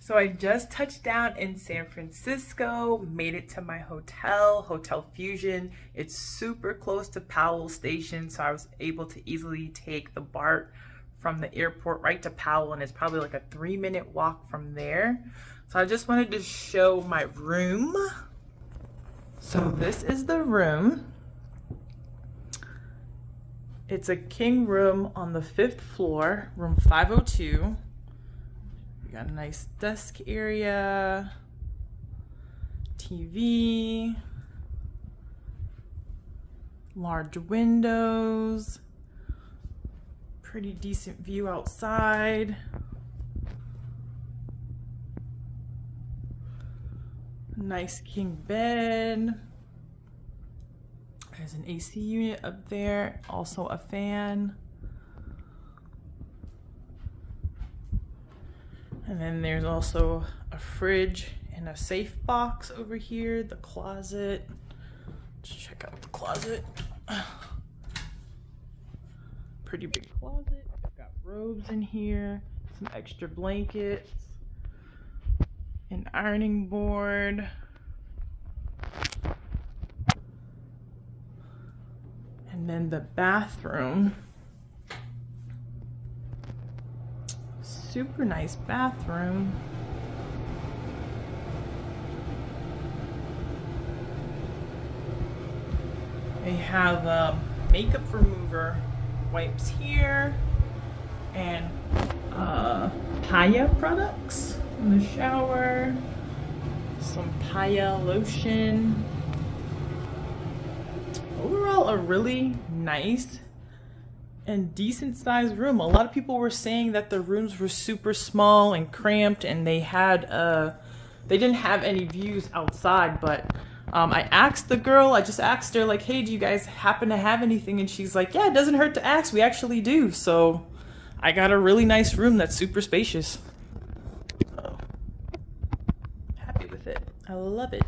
So I just touched down in San Francisco, made it to my hotel, Hotel Fusion. It's super close to Powell Station, so I was able to easily take the BART from the airport right to Powell, and it's probably like a 3-minute walk from there. So I just wanted to show my room. So this is the room. It's a king room on the 5th floor, room 502. We got a nice desk area, TV, large windows, pretty decent view outside. Nice king bed. There's an AC unit up there, also a fan. And then there's also a fridge and a safe box over here, the closet. Let's check out the closet. Pretty big closet. I've got robes in here, some extra blankets, an ironing board. And then the bathroom. Super nice bathroom. They have makeup remover wipes here and Paya products in the shower. Some Paya lotion. Overall, a really nice and decent sized room. A lot of people were saying that the rooms were super small and cramped, and they didn't have any views outside. But I asked the girl, I just asked her like, hey, do you guys happen to have anything? And she's like, yeah, it doesn't hurt to ask, we actually do. So I got a really nice room that's super spacious. So happy with it. I love it.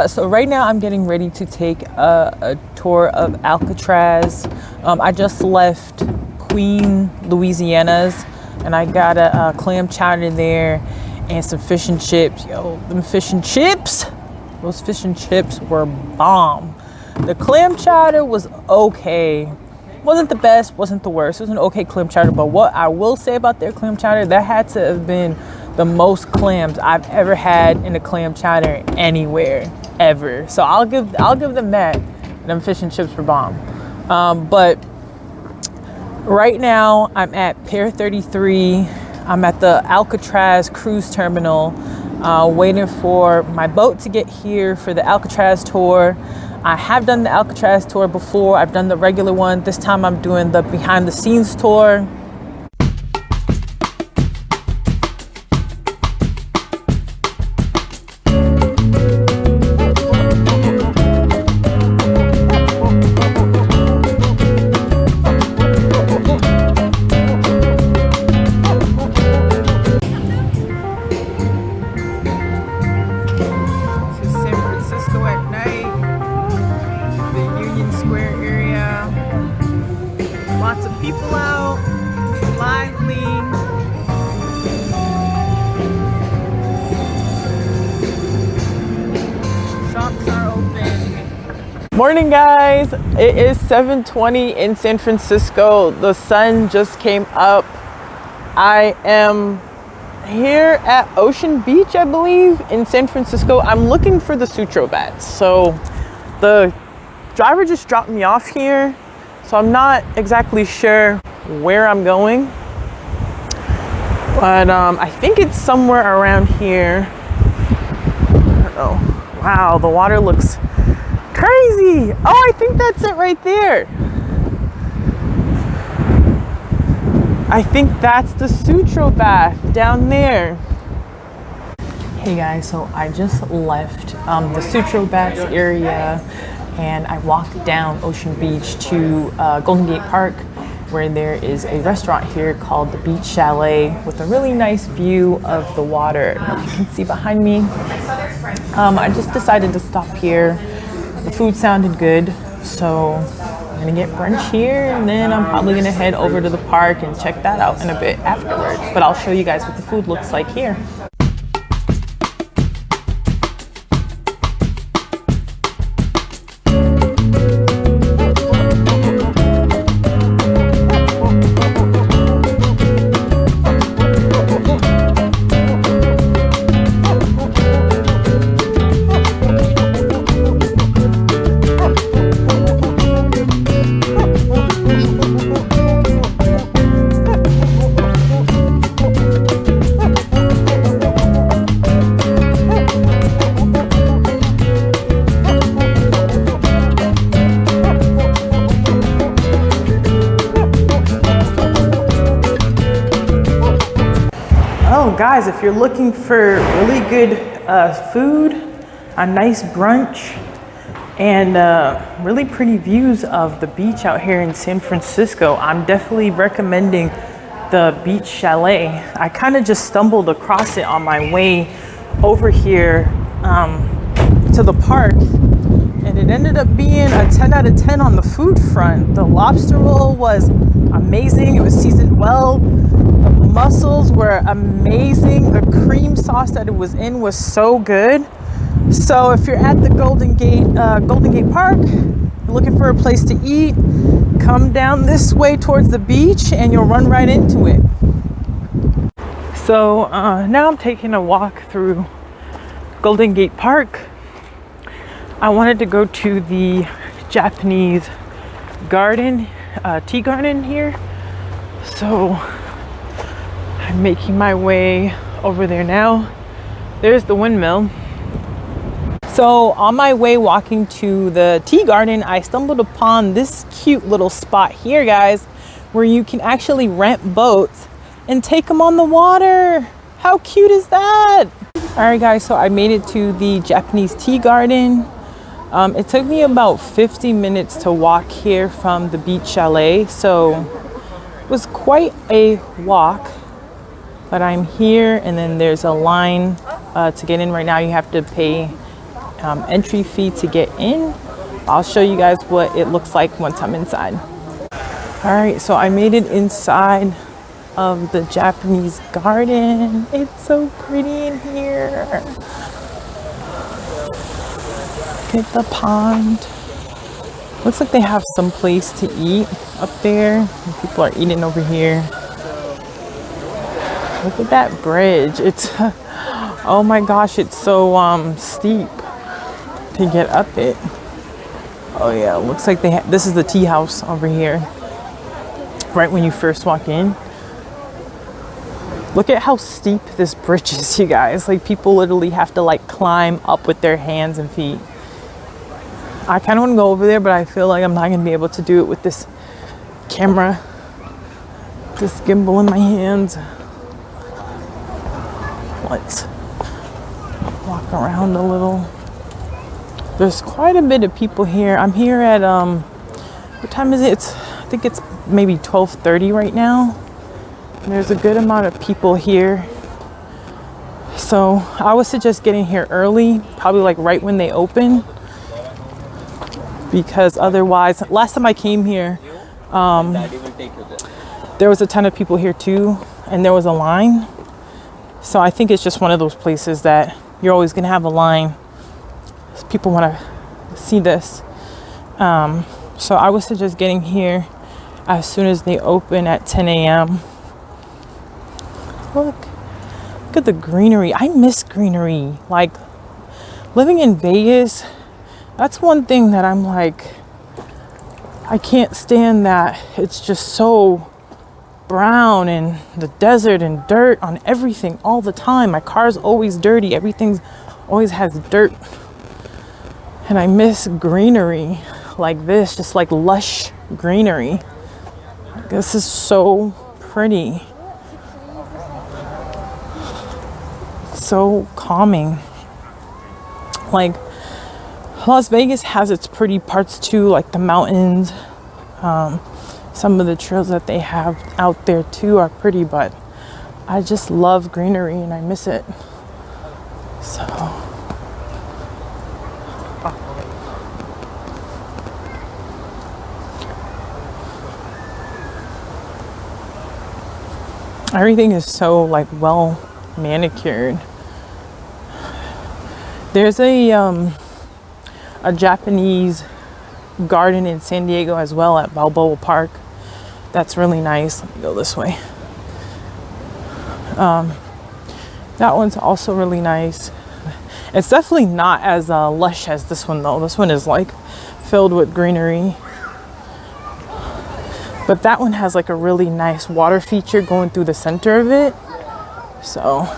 So right now I'm getting ready to take a tour of Alcatraz. I just left Queen, Louisiana's, and I got a clam chowder there and some fish and chips. Yo, those fish and chips were bomb. The clam chowder was okay. Wasn't the best, wasn't the worst. It was an okay clam chowder, but what I will say about their clam chowder, that had to have been the most clams I've ever had in a clam chowder anywhere, ever. So I'll give them that. Them fish and chips were bomb. But right now I'm at Pier 33. I'm at the Alcatraz cruise terminal, waiting for my boat to get here for the Alcatraz tour. I have done the Alcatraz tour before. I've done the regular one. This time I'm doing the behind the scenes tour. Morning guys, it is 7:20 in San Francisco. The sun just came up. I am here at Ocean Beach, I believe, in San Francisco. I'm looking for the Sutro bats. So the driver just dropped me off here, so I'm not exactly sure where I'm going, but I think it's somewhere around here. I don't know. Wow, the water looks crazy. Oh, I think that's it right there. I think that's the Sutro bath down there. Hey guys, so I just left the Sutro baths area, and I walked down Ocean Beach to Golden Gate Park, where there is a restaurant here called the Beach Chalet with a really nice view of the water. I don't know if you can see behind me. I just decided to stop here. The food sounded good, so I'm gonna get brunch here, and then I'm probably gonna head over to the park and check that out in a bit afterwards. But I'll show you guys what the food looks like here. Guys, if you're looking for really good food, a nice brunch, and really pretty views of the beach out here in San Francisco, I'm definitely recommending the Beach Chalet. I kind of just stumbled across it on my way over here to the park, and it ended up being a 10 out of 10 on the food front. The lobster roll was amazing. It was seasoned well. The mussels were amazing. The cream sauce that it was in was so good. So if you're at the Golden Gate Park, you're looking for a place to eat, come down this way towards the beach and you'll run right into it. So now I'm taking a walk through Golden Gate Park. I wanted to go to the Japanese garden, tea garden here. So I'm making my way over there now. There's the windmill. So on my way walking to the tea garden, I stumbled upon this cute little spot here, guys, where you can actually rent boats and take them on the water. How cute is that? All right, guys, so I made it to the Japanese tea garden. It took me about 50 minutes to walk here from the Beach Chalet, so it was quite a walk. But I'm here, and then there's a line to get in. Right now you have to pay entry fee to get in. I'll show you guys what it looks like once I'm inside. All right, so I made it inside of the Japanese garden. It's so pretty in here. Look at the pond. Looks like they have some place to eat up there. People are eating over here. Look at that bridge. It's, oh my gosh, it's so steep to get up it. Oh yeah, it looks like this is the tea house over here. Right when you first walk in. Look at how steep this bridge is, you guys. Like, people literally have to like climb up with their hands and feet. I kind of want to go over there, but I feel like I'm not going to be able to do it with this camera, this gimbal in my hands. Let's walk around a little. There's quite a bit of people here. I'm here at what time is it? I think it's maybe 12:30 right now. There's a good amount of people here. So I would suggest getting here early, probably like right when they open, because otherwise, last time I came here, there was a ton of people here too, and there was a line. So I think it's just one of those places that you're always gonna have a line. People wanna see this. So I would suggest getting here as soon as they open at 10 a.m. Look at the greenery. I miss greenery. Like, living in Vegas, that's one thing that I'm like, I can't stand that. It's just so brown and the desert and dirt on everything all the time. My car's always dirty. Everything always has dirt. And I miss greenery like this, just like lush greenery. This is so pretty. So calming. Like, Las Vegas has its pretty parts too, like the mountains. Some of the trails that they have out there too are pretty, but I just love greenery and I miss it. So everything is so like well manicured. There's a Japanese garden in San Diego as well at Balboa Park. That's really nice. Let me go this way. That one's also really nice. It's definitely not as lush as this one though. This one is like filled with greenery. But that one has like a really nice water feature going through the center of it. So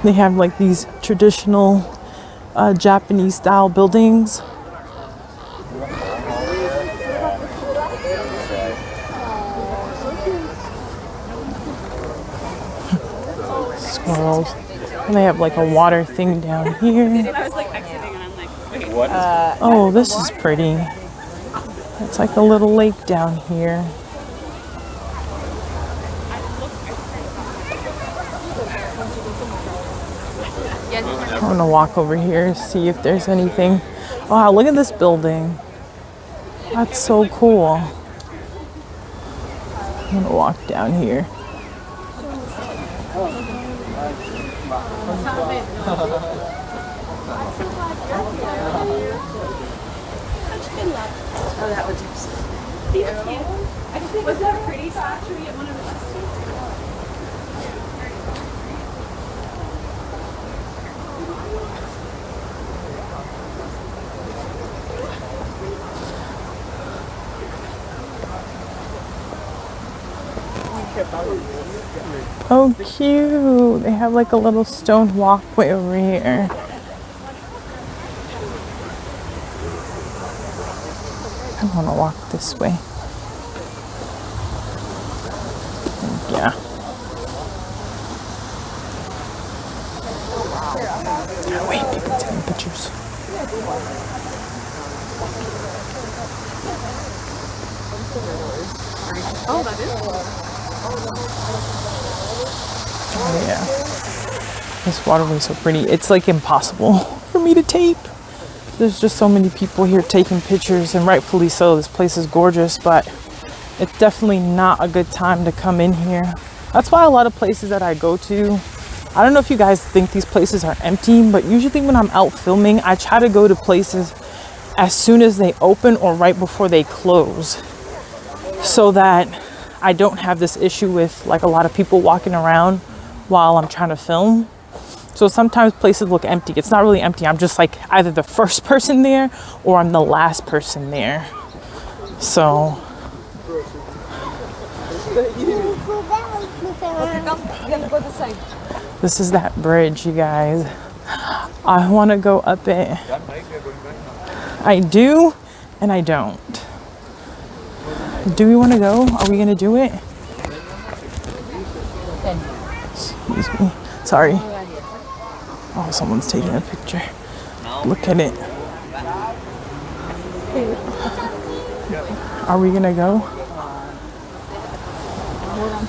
they have like these traditional Japanese style buildings. Squirrels. And they have like a water thing down here. Oh, this is pretty. It's like a little lake down here. I'm gonna walk over here, see if there's anything. Wow, look at this building. That's so cool. I'm gonna walk down here. Oh, that was cute. Was that pretty statue at one of the festivals? Oh, cute. They have like a little stone walkway over here. I want to walk this way. Yeah. Oh, wait, people taking pictures. Oh, that is. Oh, yeah. This waterway is so pretty. It's like impossible for me to tape. There's just so many people here taking pictures, and rightfully so. This place is gorgeous, but it's definitely not a good time to come in here. That's why a lot of places that I go to, I don't know if you guys think these places are empty, but usually when I'm out filming, I try to go to places as soon as they open or right before they close, so that I don't have this issue with like a lot of people walking around while I'm trying to film. So sometimes places look empty. It's not really empty. I'm just like either the first person there or I'm the last person there. So this is that bridge, you guys. I want to go up it. I do and I don't. Do we want to go? Are we going to do it? Excuse me. Sorry. Oh, someone's taking a picture. Look at it. Are we gonna go?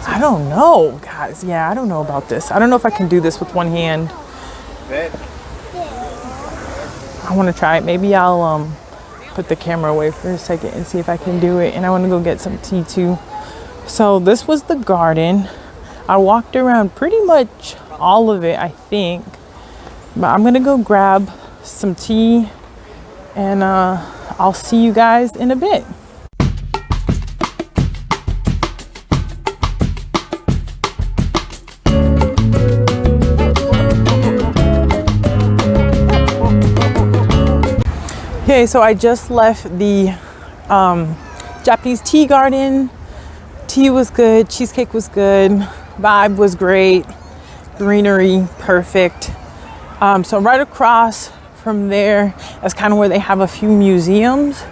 I don't know, guys. Yeah, I don't know about this. I don't know if I can do this with one hand. I want to try it. Maybe I'll put the camera away for a second and see if I can do it. And I want to go get some tea too. So this was the garden. I walked around pretty much all of it, I think. But I'm gonna go grab some tea and I'll see you guys in a bit. Okay, so I just left the Japanese tea garden. Tea was good, cheesecake was good, vibe was great, greenery, perfect. So right across from there is kind of where they have a few museums.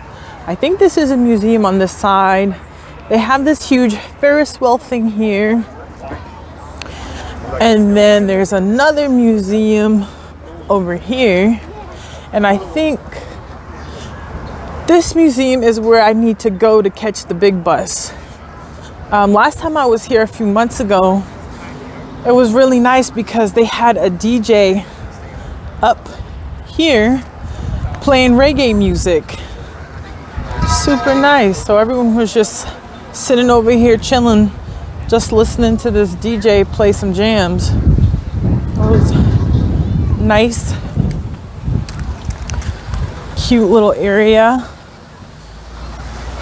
I think this is a museum on this side. They have this huge Ferris wheel thing here. And then there's another museum over here. And I think this museum is where I need to go to catch the big bus. Last time I was here a few months ago, it was really nice because they had a DJ up here playing reggae music. Super nice. So everyone was just sitting over here chilling, just listening to this DJ play some jams. It was nice, cute little area.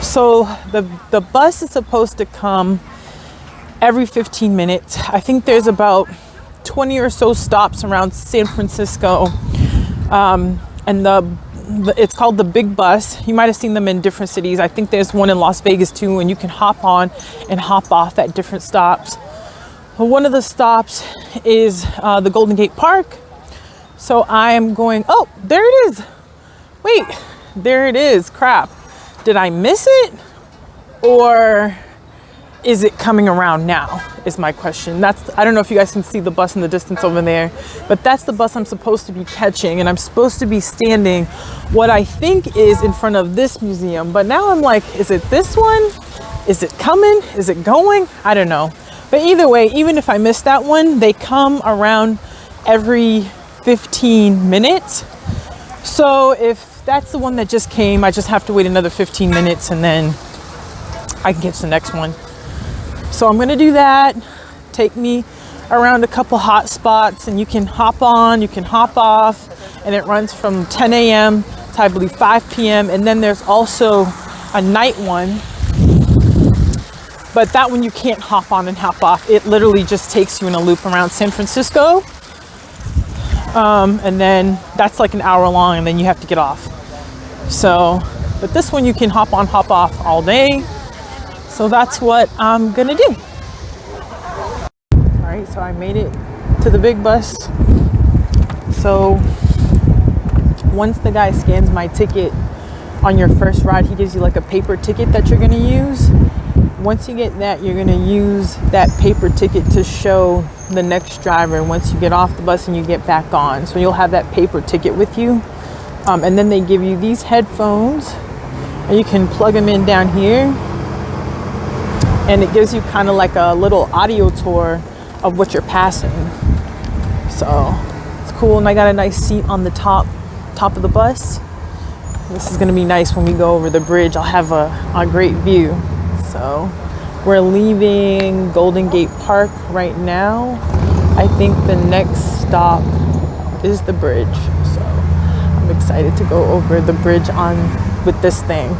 So the bus is supposed to come every 15 minutes. I think there's about 20 or so stops around San Francisco. And it's called the Big Bus. You might have seen them in different cities. I think there's one in Las Vegas too, and you can hop on and hop off at different stops. But one of the stops is the Golden Gate Park. So I am going, oh, there it is. Wait, there it is. Crap. Did I miss it? Or is it coming around now is my question. I don't know if you guys can see the bus in the distance over there, but that's the bus I'm supposed to be catching, and I'm supposed to be standing what I think is in front of this museum. But now I'm like, is it this one? Is it coming? Is it going? I don't know. But either way, even if I miss that one, they come around every 15 minutes. So if that's the one that just came, I just have to wait another 15 minutes and then I can catch the next one. So I'm gonna do that, take me around a couple hot spots, and you can hop on, you can hop off, and it runs from 10 a.m. to I believe 5 p.m. And then there's also a night one, but that one you can't hop on and hop off. It literally just takes you in a loop around San Francisco. And then that's like an hour long, and then you have to get off. So, but this one you can hop on, hop off all day. So that's what I'm gonna do. All right, so I made it to the big bus. So once the guy scans my ticket on your first ride, he gives you like a paper ticket that you're gonna use. Once you get that, you're gonna use that paper ticket to show the next driver once you get off the bus and you get back on. So you'll have that paper ticket with you. And then they give you these headphones, and you can plug them in down here. And it gives you kind of like a little audio tour of what you're passing. So it's cool. And I got a nice seat on the top of the bus. This is gonna be nice when we go over the bridge. I'll have a great view. So we're leaving Golden Gate Park right now. I think the next stop is the bridge. So I'm excited to go over the bridge with this thing.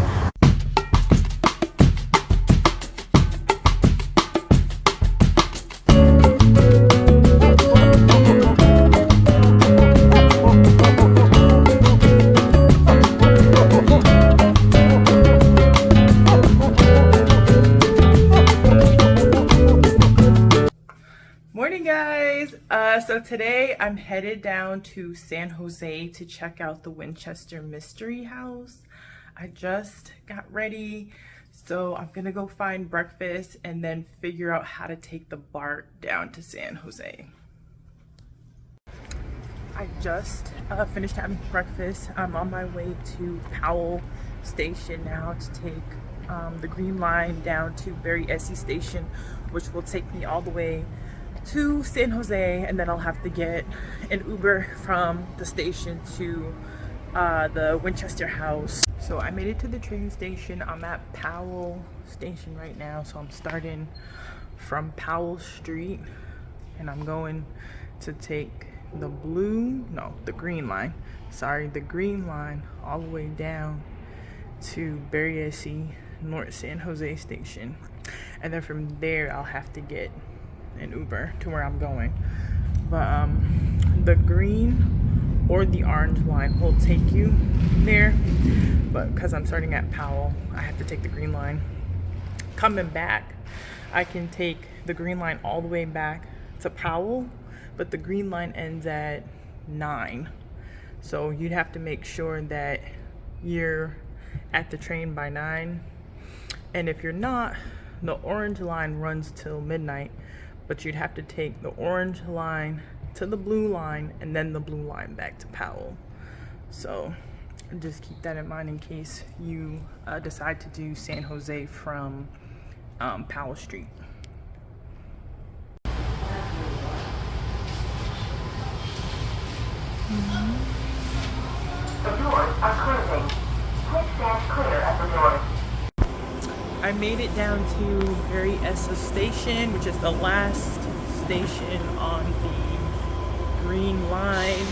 So today I'm headed down to San Jose to check out the Winchester Mystery House. I just got ready, so I'm gonna go find breakfast and then figure out how to take the Bart down to San Jose. I just finished having breakfast. I'm on my way to Powell Station now to take the Green Line down to Berryessa Station, which will take me all the way to San Jose, and then I'll have to get an Uber from the station to the Winchester House. So I made it to the train station. I'm at Powell Station right now, so I'm starting from Powell Street, and I'm going to take the Green Line. Sorry, the Green Line all the way down to Berryessa North San Jose Station, and then from there I'll have to get an Uber to where I'm going. But the green or the orange line will take you there, but because I'm starting at Powell, I have to take the Green Line. Coming back, I can take the Green Line all the way back to Powell, but the Green Line ends at 9, so you'd have to make sure that you're at the train by 9. And if you're not, the orange line runs till midnight, but you'd have to take the orange line to the blue line and then the blue line back to Powell. So just keep that in mind in case you decide to do San Jose from Powell Street. The doors are closing. Please stand clear at the doors. I made it down to Berryessa Station, which is the last station on the green line,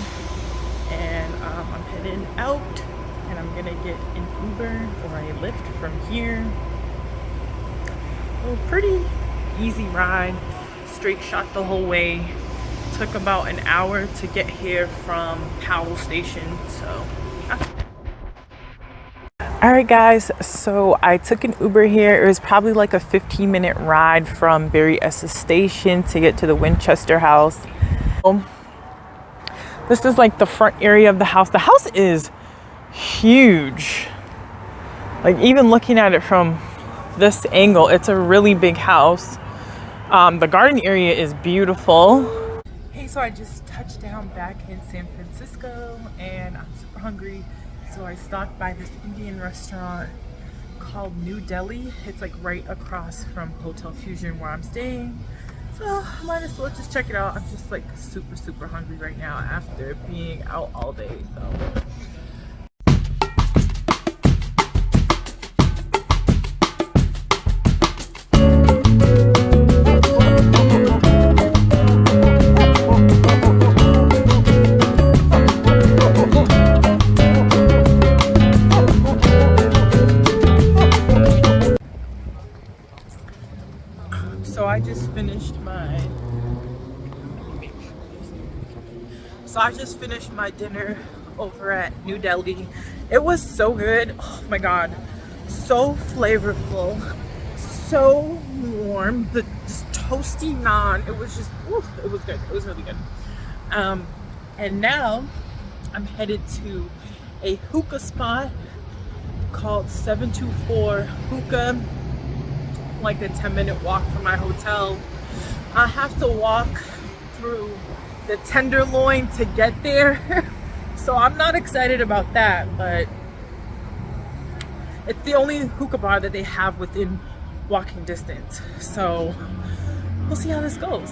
and I'm heading out, and I'm gonna get an Uber or a Lyft from here. Well, pretty easy ride, straight shot the whole way. Took about an hour to get here from Powell Station, so. Alright guys, so I took an Uber here. It was probably like a 15-minute ride from Berryessa Station to get to the Winchester House. This is like the front area of the house. The house is huge. Like even looking at it from this angle, it's a really big house. The garden area is beautiful. Hey, so I just touched down back in San Francisco and I'm super hungry. So I stopped by this Indian restaurant called New Delhi. It's like right across from Hotel Fusion where I'm staying. So I might as well just check it out. I'm just like super hungry right now after being out all day. So. I just finished my dinner over at New Delhi. It was so good. Oh my god, so flavorful, so warm. The just toasty naan, it was just, it was good. It was really good. And now I'm headed to a hookah spot called 724 Hookah, like a 10-minute walk from my hotel. I have to walk through the Tenderloin to get there. So I'm not excited about that, but it's the only hookah bar that they have within walking distance. So we'll see how this goes.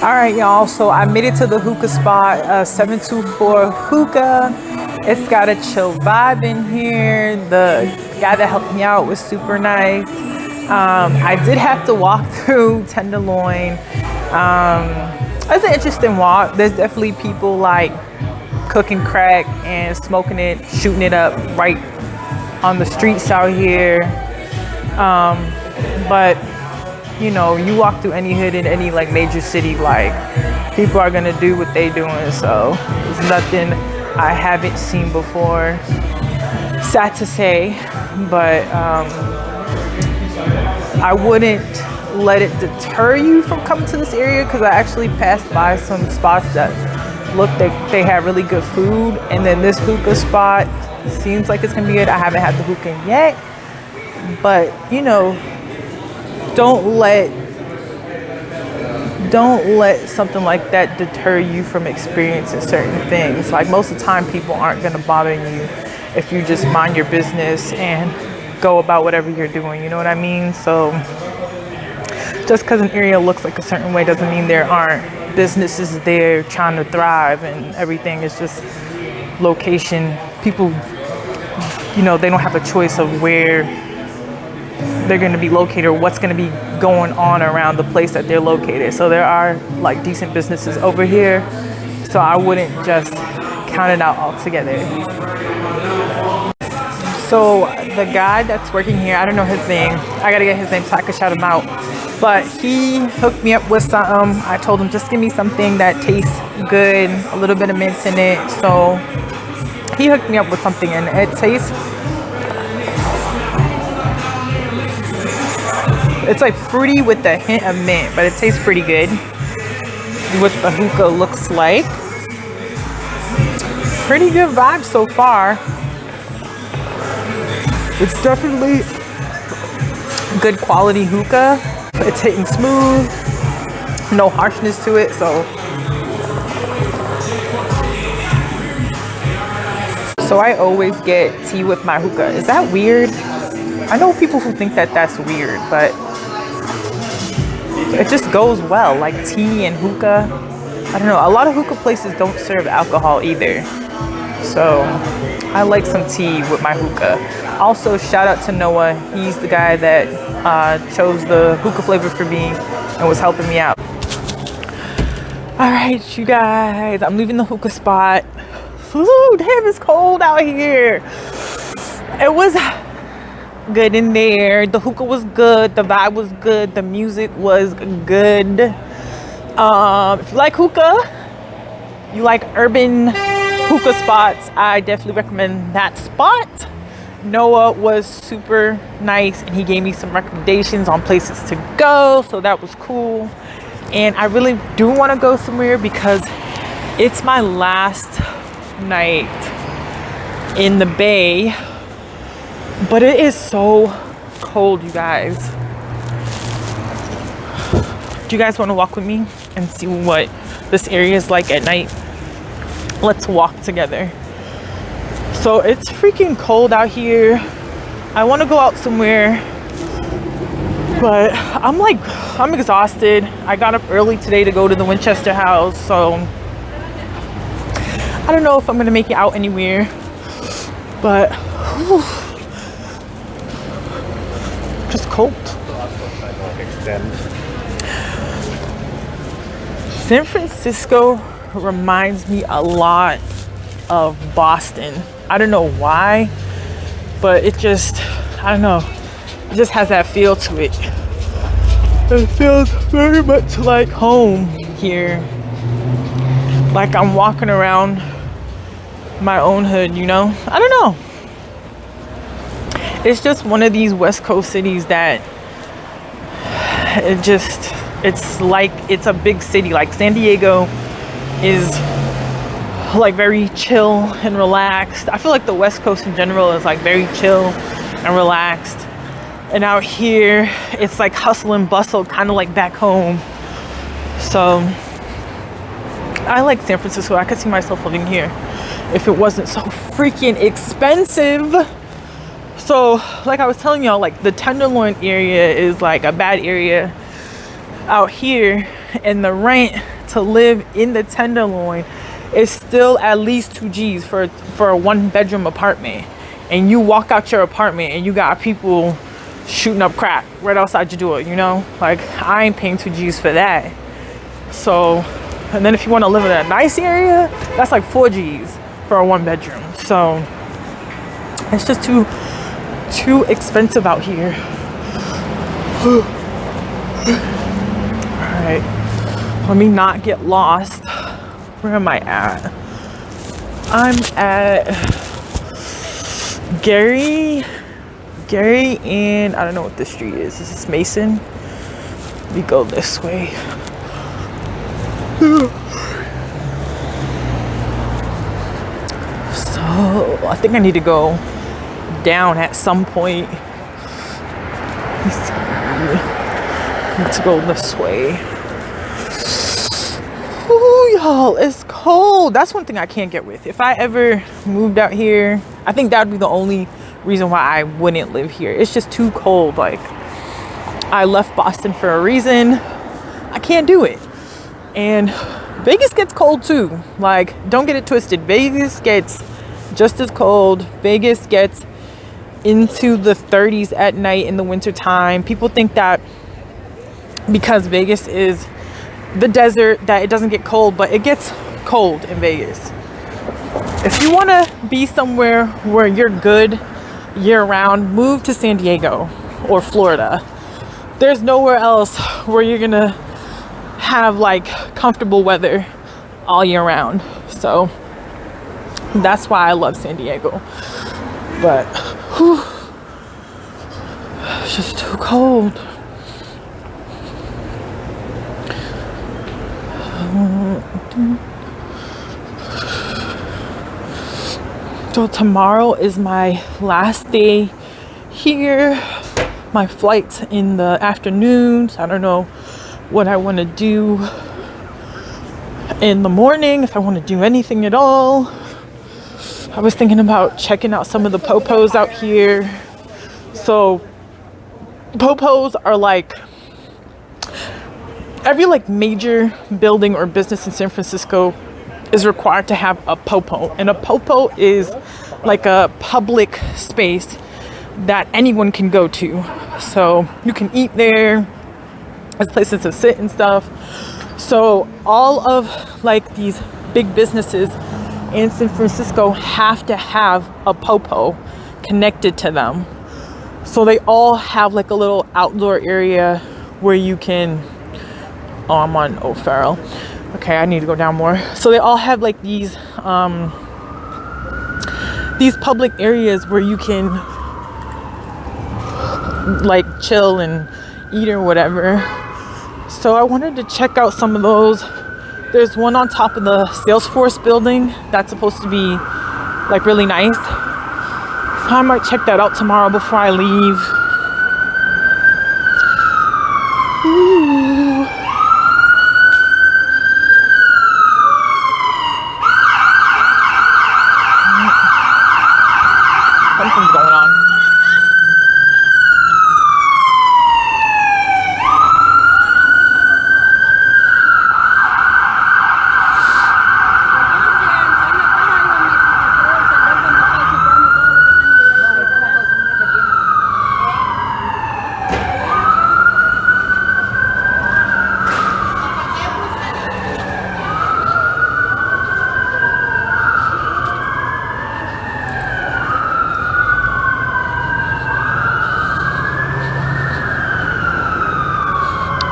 Alright y'all, so I made it to the hookah spot, 724 Hookah. It's got a chill vibe in here. The guy that helped me out was super nice. I did have to walk through Tenderloin. It's an interesting walk. There's definitely people like cooking crack and smoking it, shooting it up right on the streets out here. But you know, you walk through any hood in any like major city, like people are gonna do what they doing. So it's nothing I haven't seen before. Sad to say, but I wouldn't let it deter you from coming to this area, because I actually passed by some spots that looked like they had really good food, and then this hookah spot seems like it's gonna be good. I haven't had the hookah yet, but you know, don't let something like that deter you from experiencing certain things. Like most of the time, people aren't gonna bother you if you just mind your business and go about whatever you're doing, you know what I mean? So just because an area looks like a certain way doesn't mean there aren't businesses there trying to thrive, and everything is just location. People, you know, they don't have a choice of where they're going to be located or what's going to be going on around the place that they're located. So there are like decent businesses over here, so I wouldn't just count it out altogether. So the guy that's working here, I don't know his name, I gotta get his name so I can shout him out, but he hooked me up with something. I told him just give me something that tastes good, a little bit of mint in it. So he hooked me up with something, and it tastes It's like fruity with a hint of mint, but it tastes pretty good. What the hookah looks like. Pretty good vibe so far. It's definitely good quality hookah. It's hitting smooth, no harshness to it, so I always get tea with my hookah. Is that weird? I know people who think that that's weird, but it just goes well, like tea and hookah. I don't know, a lot of hookah places don't serve alcohol either, so I like some tea with my hookah. Also, shout out to Noah. He's the guy that chose the hookah flavor for me and was helping me out. All right, you guys, I'm leaving the hookah spot. Ooh, damn, it's cold out here. It was good in there. The hookah was good. The vibe was good. The music was good. If you like hookah, you like urban hookah spots, I definitely recommend that spot. Noah was super nice and he gave me some recommendations on places to go, so that was cool. And I really do want to go somewhere because it's my last night in the bay, but it is so cold, you guys. Do you guys want to walk with me and see what this area is like at night? Let's walk together. So it's freaking cold out here. I want to go out somewhere, but I'm exhausted. I got up early today to go to the Winchester House, so I don't know if I'm gonna make it out anywhere, but whew, just cold. San Francisco reminds me a lot of Boston. I don't know why, but it just, I don't know, it just has that feel to it. It feels very much like home here. Like I'm walking around my own hood, you know? I don't know. It's just one of these West Coast cities that it's like it's a big city. Like San Diego is like very chill and relaxed. I feel like the West Coast in general is like very chill and relaxed. And out here, it's like hustle and bustle, kind of like back home. So I like San Francisco. I could see myself living here if it wasn't so freaking expensive. So like I was telling y'all, like the Tenderloin area is like a bad area out here, and the rent to live in the Tenderloin is still at least 2 G's for a 1-bedroom apartment. And you walk out your apartment and you got people shooting up crack right outside your door, you know? Like I ain't paying 2 G's for that. So, and then if you want to live in a nice area, that's like 4 G's for a 1-bedroom. So it's just too expensive out here. All right, let me not get lost. Where am I at? I'm at Gary, and I don't know what this street is. Is this Mason? Let me go this way. So I think I need to go down at some point. Let me see. I need to go this way. Ooh, y'all, it's cold. That's one thing I can't get with. If I ever moved out here, I think that would be the only reason why I wouldn't live here. It's just too cold. Like, I left Boston for a reason. I can't do it. And Vegas gets cold too. Like, don't get it twisted. Vegas gets just as cold. Vegas gets into the 30s at night in the winter time. People think that because Vegas is the desert that it doesn't get cold, but it gets cold in Vegas. If you want to be somewhere where you're good year round, move to San Diego or Florida. There's nowhere else where you're gonna have like comfortable weather all year round. So that's why I love San Diego. But whew, it's just too cold. So tomorrow is my last day here. My flight's in the afternoon, so I don't know what I want to do in the morning, if I want to do anything at all. I was thinking about checking out some of the PoPos out here. So PoPos are like every like major building or business in San Francisco is required to have a PoPo, and a PoPo is like a public space that anyone can go to. So you can eat there, there's places to sit and stuff. So all of like these big businesses in San Francisco have to have a PoPo connected to them. So they all have like a little outdoor area where you can, oh, I'm on O'Farrell. Okay, I need to go down more. So they all have like these public areas where you can like chill and eat or whatever. So I wanted to check out some of those. There's one on top of the SalesForce building that's supposed to be like really nice. So I might check that out tomorrow before I leave. Ooh. Something's going on.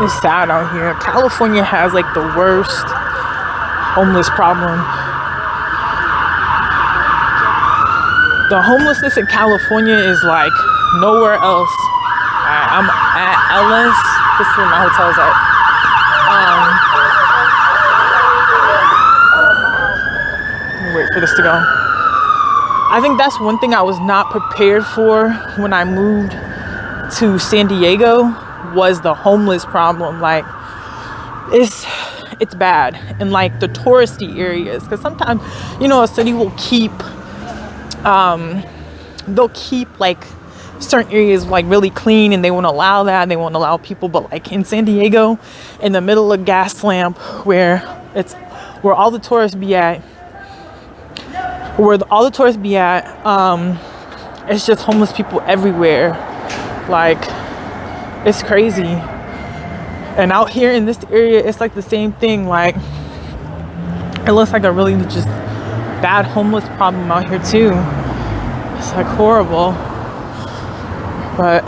It's sad out here. California has like the worst homeless problem. The homelessness in California is like nowhere else. I'm at Ellis. This is where my hotel's at. Let me wait for this to go. I think that's one thing I was not prepared for when I moved to San Diego, was the homeless problem. Like it's bad in like the touristy areas, because sometimes, you know, a city will keep they'll keep like certain areas like really clean, and they won't allow that, and they won't allow people. But like in San Diego, in the middle of Gaslamp, where all the tourists be at, it's just homeless people everywhere. Like it's crazy. And out here in this area, it's like the same thing. Like it looks like a really just bad homeless problem out here too. It's like horrible. But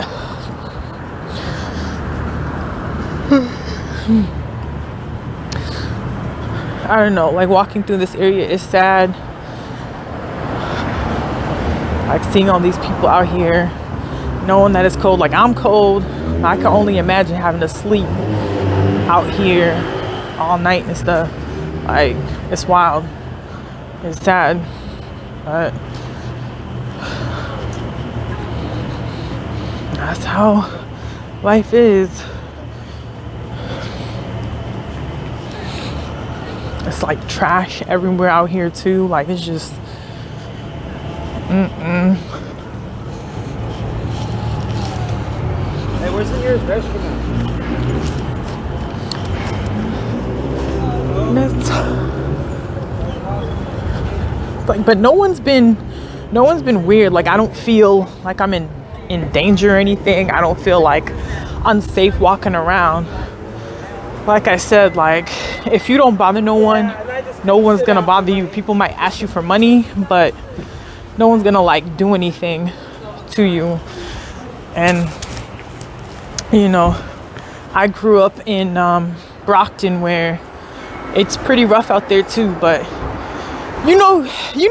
I don't know, like walking through this area is sad. Like seeing all these people out here, knowing that it's cold. Like I'm cold. I can only imagine having to sleep out here all night and stuff. Like it's wild. It's sad. But that's how life is. It's like trash everywhere out here too. Like it's just Hey, where's the nearest restaurant? Like, but no one's been weird. Like I don't feel like I'm in danger or anything. I don't feel like unsafe walking around. Like I said, like if you don't bother no one, no one's gonna bother you. People might ask you for money, but no one's gonna like do anything to you. And you know, I grew up in Brockton, where it's pretty rough out there too. But you know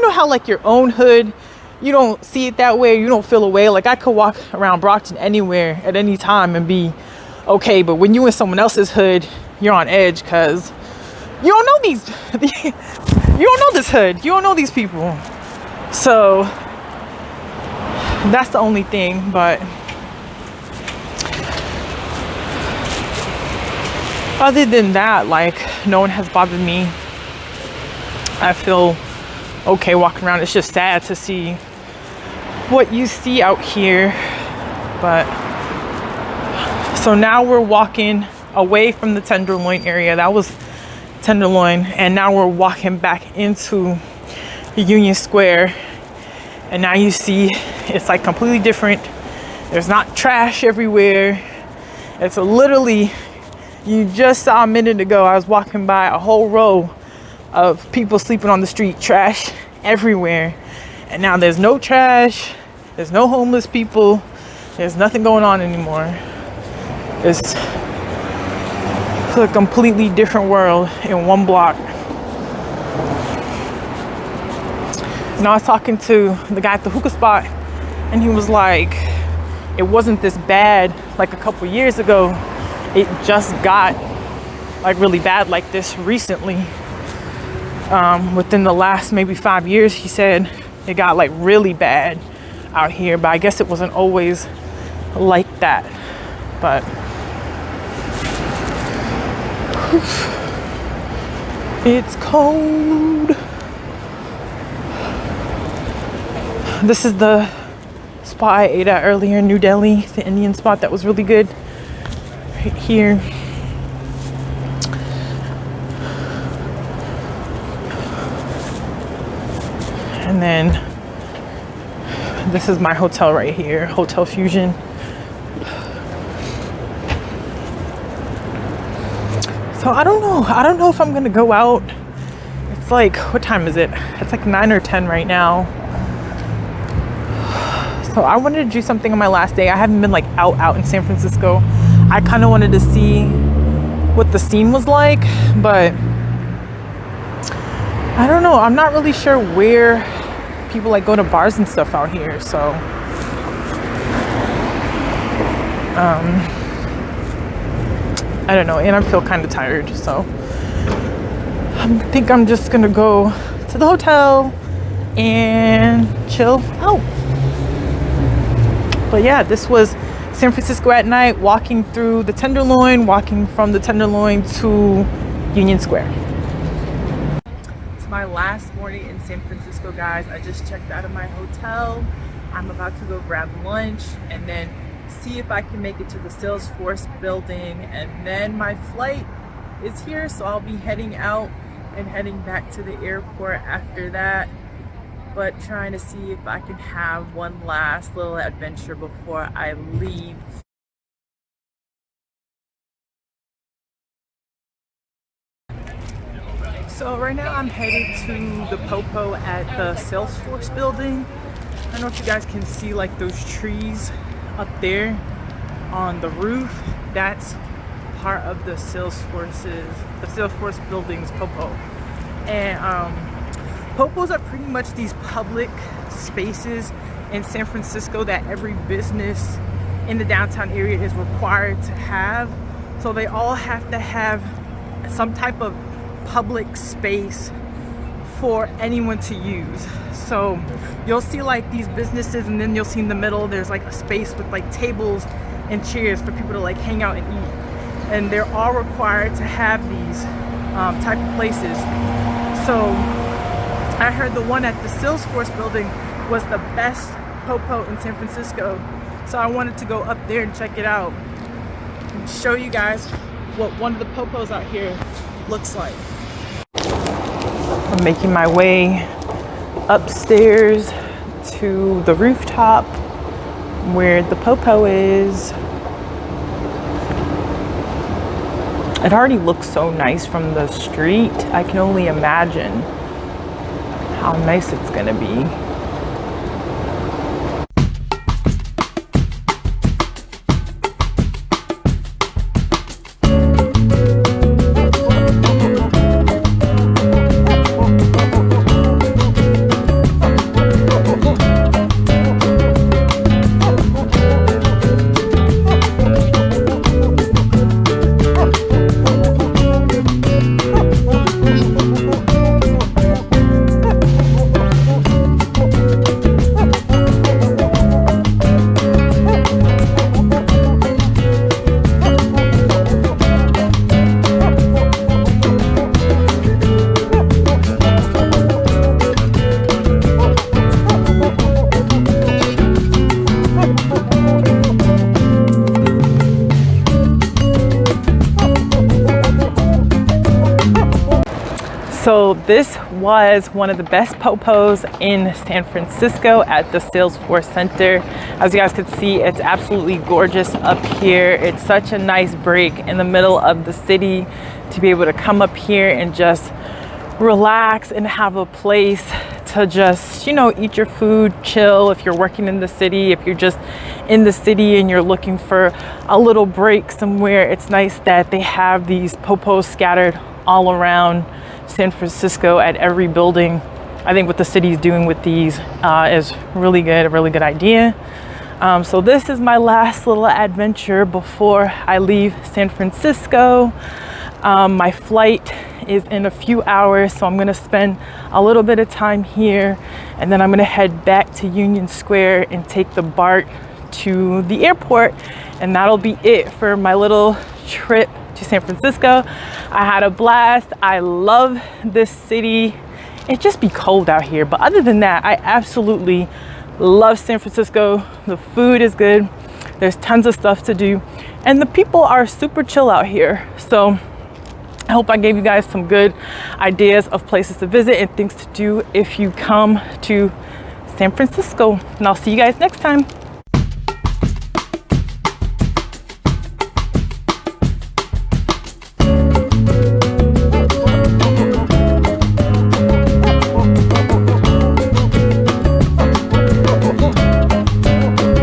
how like your own hood, you don't see it that way. You don't feel away. Like I could walk around Brockton anywhere at any time and be okay. But when you in someone else's hood, you're on edge, because you don't know these, you don't know this hood. You don't know these people. So that's the only thing, but other than that, like, no one has bothered me. I feel okay walking around. It's just sad to see what you see out here. But so now we're walking away from the Tenderloin area. That was Tenderloin, and now we're walking back into Union Square, and now you see it's like completely different. There's not trash everywhere. It's literally, you just saw a minute ago I was walking by a whole row of people sleeping on the street, trash everywhere, and now there's no trash, there's no homeless people, there's nothing going on anymore. It's a completely different world in one block. And I was talking to the guy at the hookah spot, and he was like, it wasn't this bad like a couple years ago. It just got like really bad like this recently. Within the last maybe 5 years, he said it got like really bad out here, but I guess it wasn't always like that. But it's cold. This is the spot I ate at earlier in New Delhi, the Indian spot that was really good. Right here. And then this is my hotel right here, Hotel Fusion. So I don't know if I'm gonna go out. It's like, what time is it? It's like 9 or 10 right now. So I wanted to do something on my last day. I haven't been like out in San Francisco. I kind of wanted to see what the scene was like, but I don't know. I'm not really sure where people like go to bars and stuff out here. So I don't know, and I feel kind of tired, so I think I'm just gonna go to the hotel and chill out. But yeah, this was San Francisco at night, walking through the Tenderloin, walking from the Tenderloin to Union Square. It's my last morning in San Francisco, guys. I just checked out of my hotel. I'm about to go grab lunch and then see if I can make it to the SalesForce building, and then my flight is here, so I'll be heading out and heading back to the airport after that. But trying to see if I can have one last little adventure before I leave. So right now I'm headed to the PoPo at the SalesForce building. I don't know if you guys can see like those trees up there on the roof. That's part of the SalesForce building's PoPo. And PoPos are pretty much these public spaces in San Francisco that every business in the downtown area is required to have. So they all have to have some type of public space for anyone to use. So you'll see like these businesses, and then you'll see in the middle there's like a space with like tables and chairs for people to like hang out and eat. And they're all required to have these type of places. So I heard the one at the SalesForce building was the best PoPo in San Francisco. So I wanted to go up there and check it out and show you guys what one of the PoPos out here looks like. I'm making my way upstairs to the rooftop where the PoPo is. It already looks so nice from the street. I can only imagine how nice it's gonna be. So this was one of the best PoPos in San Francisco at the SalesForce Center. As you guys could see, it's absolutely gorgeous up here. It's such a nice break in the middle of the city to be able to come up here and just relax and have a place to just, you know, eat your food, chill. If you're working in the city, if you're just in the city and you're looking for a little break somewhere, it's nice that they have these PoPos scattered all around San Francisco at every building. I think what the city is doing with these is really good, a really good idea. So this is my last little adventure before I leave San Francisco. My flight is in a few hours, so I'm gonna spend a little bit of time here, and then I'm gonna head back to Union Square and take the Bart to the airport, and that'll be it for my little trip to San Francisco. I had a blast. I love this city. It just be cold out here, but other than that, I absolutely love San Francisco. The food is good. There's tons of stuff to do, and the people are super chill out here. So I hope I gave you guys some good ideas of places to visit and things to do if you come to San Francisco. And I'll see you guys next time.